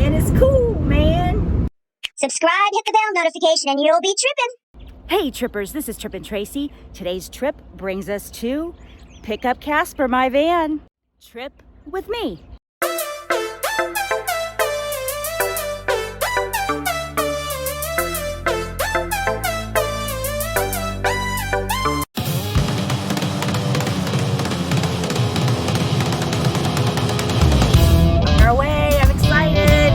and it's cool, man. Subscribe, hit the bell notification, and you'll be tripping. Hey trippers, this is Trippin Traci. Today's trip brings us to pick up Casper, my van. Trip with me. On our way, I'm excited.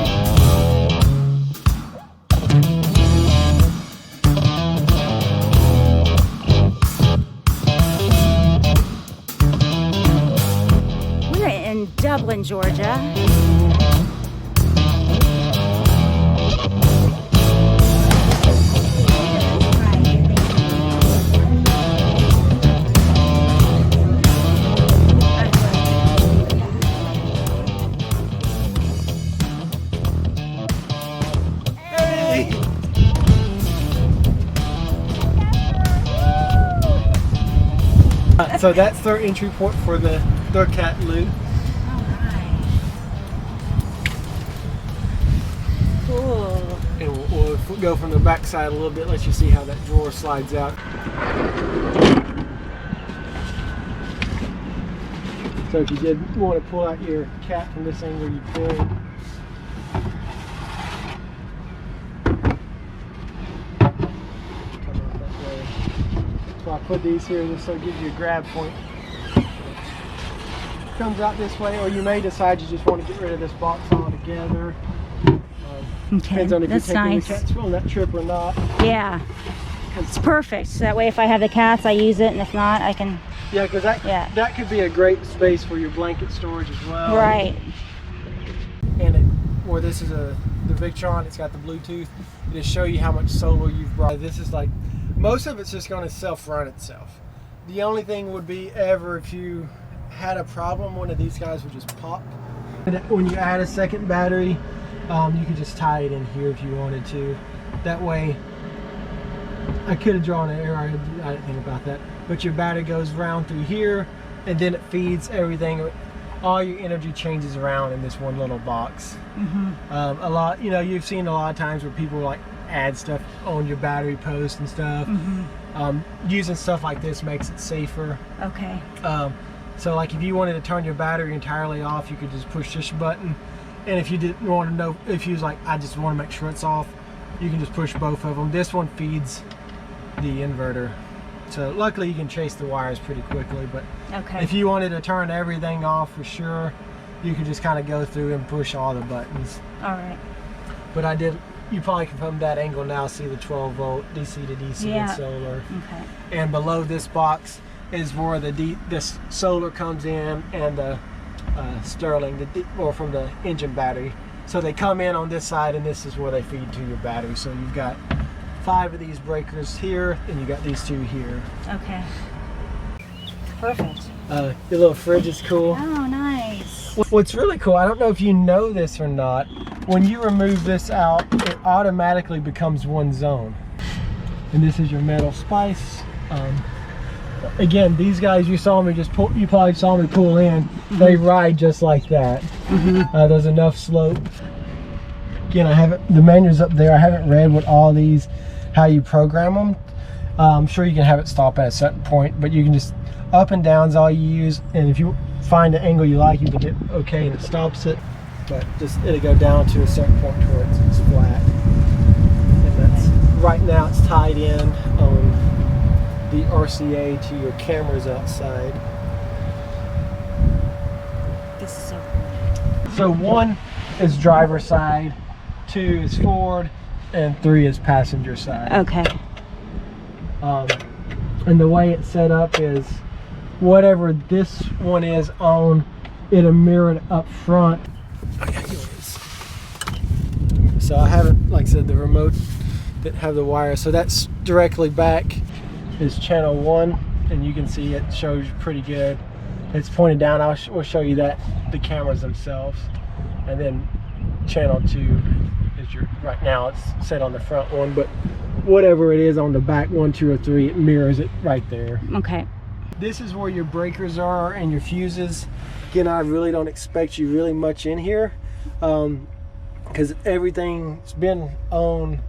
We're in Dublin, Georgia. So that's their entry port for their cat loot. Cool. And we'll go from the back side a little bit, let you see how that drawer slides out. So if you did want to pull out your cat from this angle, you could. Come out that way. So I put these here just so it gives you a grab point. Comes out this way, or you may decide you just want to get rid of this box altogether. Okay, Depends on if that's you're taking nice. the cats on that trip or not. Yeah, it's perfect. So that way if I have the cats, I use it, and if not, I can... Yeah, because that could be a great space for your blanket storage as well. Right. And where this is the Victron, it's got the Bluetooth. It'll show you how much solar you've brought. This is like, most of it's just going to self-run itself. The only thing would be ever if you had a problem, one of these guys would just pop. When you add a second battery, you could just tie it in here if you wanted to. That way, I could have drawn an arrow, I didn't think about that. But your battery goes round through here, and then it feeds everything. All your energy changes around in this one little box. A lot, you've seen a lot of times where people like add stuff on your battery post and stuff. Using stuff like this makes it safer. Okay. So like if you wanted to turn your battery entirely off, you could just push this button. And if you didn't want to know, if you was like, I just want to make sure it's off, you can just push both of them. This one feeds the inverter. So luckily you can chase the wires pretty quickly, but Okay. if you wanted to turn everything off for sure, you could just kind of go through and push all the buttons. All right. But you probably can from that angle now see the 12 volt DC to DC and solar. Okay. And below this box is where this solar comes in, and the Sterling, or from the engine battery. So they come in on this side, and this is where they feed to your battery. So you've got 5 of these breakers here, and you got these 2 here. Okay. Perfect. Your little fridge is cool. Oh, nice. What's really cool, I don't know if you know this or not, when you remove this out, it automatically becomes one zone. And this is your metal spice. Again, these guys you probably saw me pull in, they ride just like that. There's enough slope. Again, the manual's up there. I haven't read what all these, how you program them. I'm sure you can have it stop at a certain point, but you can just, up and down is all you use. And if you find the angle you like, you can hit okay and it stops it. But it'll go down to a certain point where it's flat. And that's, right now it's tied in on the RCA to your cameras outside. This is so cool. So 1 is driver side, 2 is forward, and 3 is passenger side. Okay. And the way it's set up is whatever this one is on, it'll mirror it up front. So I haven't, like I said, the remote that have the wire, so that's directly back is channel 1, and you can see it shows pretty good. It's pointed down. We'll show you that, the cameras themselves. And then channel 2 is right now it's set on the front one, but whatever it is on the back 1, 2, or 3, it mirrors it right there. Okay. This is where your breakers are and your fuses. Again, I really don't expect you really much in here. because everything's been on,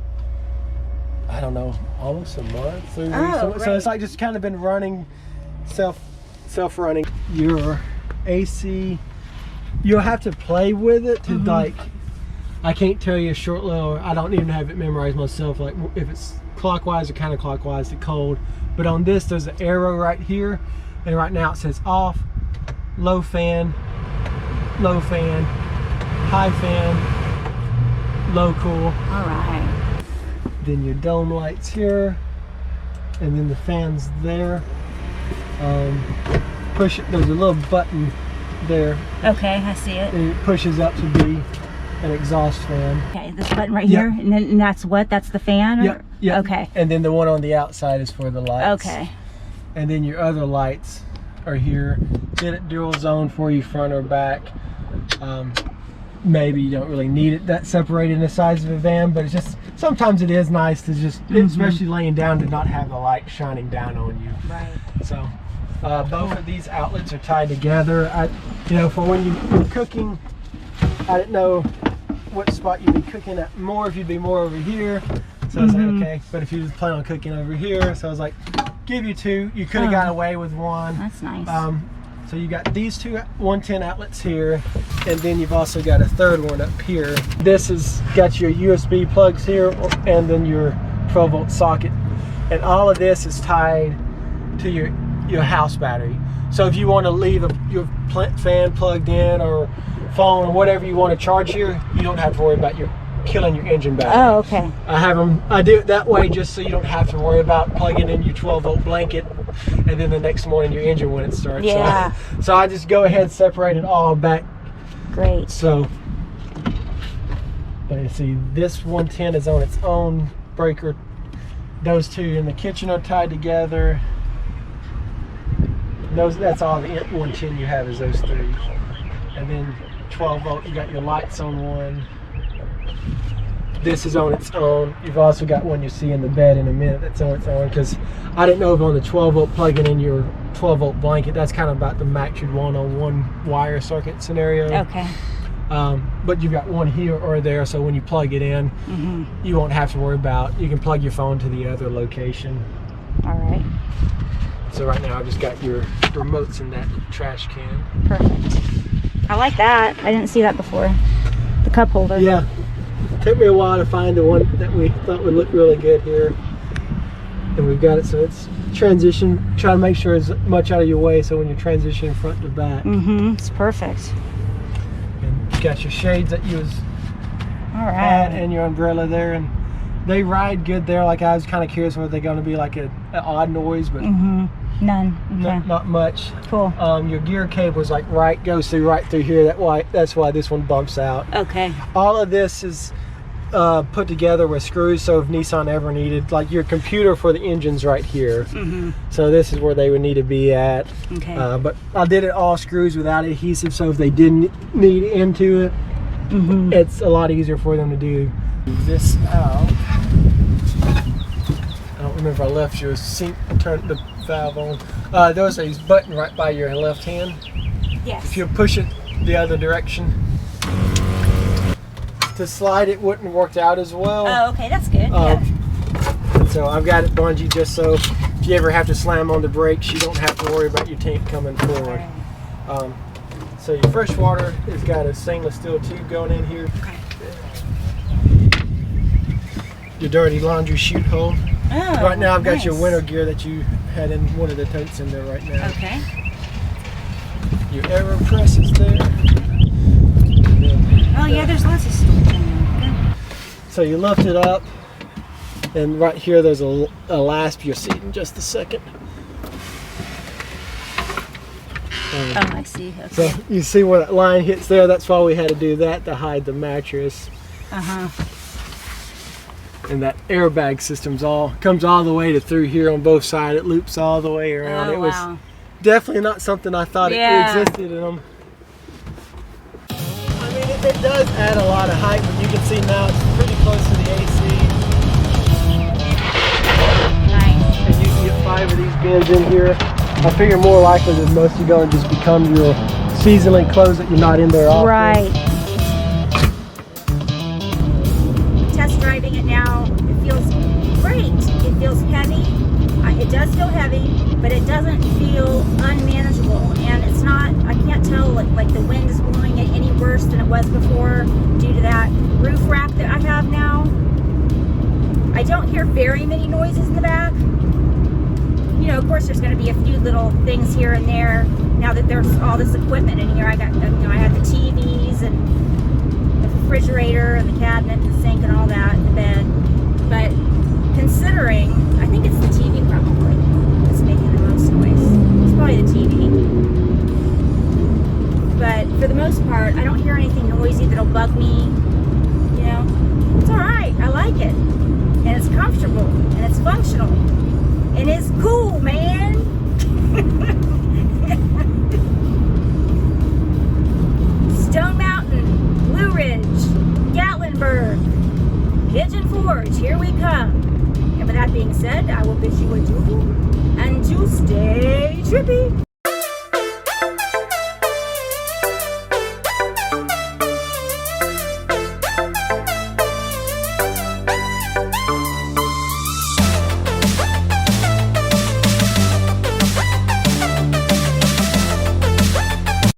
I don't know, almost a month, 3 weeks. So it's like just kind of been running, self-running. Your AC, you'll have to play with it to like, I can't tell you a short little, I don't even have it memorized myself, like if it's clockwise or counterclockwise to cold. But on this, there's an arrow right here, and right now it says off, low fan, high fan, low cool. All right. Then your dome lights here, and then the fans there. Push it, there's a little button there. Okay, I see it. And it pushes up to be an exhaust fan. Okay, this button right here, and that's what? That's the fan? Or? Yeah. Okay. And then the one on the outside is for the lights. Okay. And then your other lights are here. Get it dual zone for you, front or back. Maybe you don't really need it that separated in the size of a van, but it's just, sometimes it is nice to just, especially laying down, to not have the light shining down on you. Right. So both of these outlets are tied together. You know, for when you're cooking, I didn't know what spot you'd be cooking at more, if you'd be more over here. So I was like, okay, but if you just plan on cooking over here, so I was like, give you two. You could have got away with one. That's nice. So you got these two 110 outlets here, and then you've also got a third one up here. This has got your USB plugs here, and then your 12-volt socket, and all of this is tied to your house battery. So if you want to leave your fan plugged in, or phone, or whatever you want to charge here, you don't have to worry about killing your engine battery. Oh, okay. I do it that way just so you don't have to worry about plugging in your 12-volt blanket and then the next morning your engine when it starts. Yeah. So I just go ahead and separate it all back. Great. So, but you see, this 110 is on its own breaker. Those two in the kitchen are tied together. That's all the 110 you have, is those three. And then 12-volt, you got your lights on one. This is on its own. You've also got one you see in the bed in a minute that's on its own, because I didn't know if on the 12-volt plugging in your 12-volt blanket, that's kind of about the max you'd want on one wire circuit scenario. Okay. But you've got one here or there, so when you plug it in, you won't have to worry about, you can plug your phone to the other location. All right. So right now I've just got your remotes in that trash can. Perfect. I like that. I didn't see that before. The cup holder. Yeah. Took me a while to find the one that we thought would look really good here, and we've got it. So it's transition, try to make sure it's much out of your way, so when you transition front to back. It's perfect. And you got your shades that you was all right, and your umbrella there, and they ride good there. Like, I was kind of curious whether they're going to be like an odd noise, but none. Okay. Not much. Cool. Your gear cable is like goes through right through here. That's why this one bumps out. Okay. All of this is put together with screws, so if Nissan ever needed, like, your computer for the engine's right here, so this is where they would need to be at. Okay. But I did it all screws without adhesive, so if they didn't need into it, it's a lot easier for them to do. This out. I don't remember if I left your sink, turned the valve on. There's a button right by your left hand. Yes. If you push it the other direction, to slide it wouldn't have worked out as well. Oh, okay, that's good. Yeah. So I've got it bungee just so if you ever have to slam on the brakes, you don't have to worry about your tank coming forward. So your fresh water has got a stainless steel tube going in here. Okay. Your dirty laundry chute hole. Oh, right now I've got nice. your winter gear that you had in one of the totes in there right now. Okay. Your AeroPress is there. Oh yeah, there's lots of storage in there. So you lift it up, and right here there's a lasp you'll see in just a second. Oh, I see. Okay. So you see where that line hits there? That's why we had to do that, to hide the mattress. And that airbag system's comes all the way to through here on both sides. It loops all the way around. Oh, it was wow. definitely not something I thought it existed in them. I mean, it does add a lot of height, but you can see now it's pretty close to the AC. Nice. And you can get 5 of these bins in here. I figure more likely than most you're going to just become your seasonally closed that you're not in there often. Right. driving it now, it feels great. It feels heavy. It does feel heavy, but it doesn't feel unmanageable. And it's not, I can't tell like the wind is blowing it any worse than it was before due to that roof rack that I have now. I don't hear very many noises in the back. You know, of course, there's going to be a few little things here and there. Now that there's all this equipment in here, I got, you know, I had the TVs and the refrigerator and the cabinet and the sink and all that in the bed. But considering, I think it's the TV probably that's making the most noise. It's probably the TV. But for the most part, I don't hear anything noisy that'll bug me. You know, it's all right. I like it, and it's comfortable, and it's functional. And it's cool, man. Stone Mountain, Blue Ridge, Gatlinburg, Pigeon Forge, here we come. And with that being said, I will bid you adieu and to stay trippy.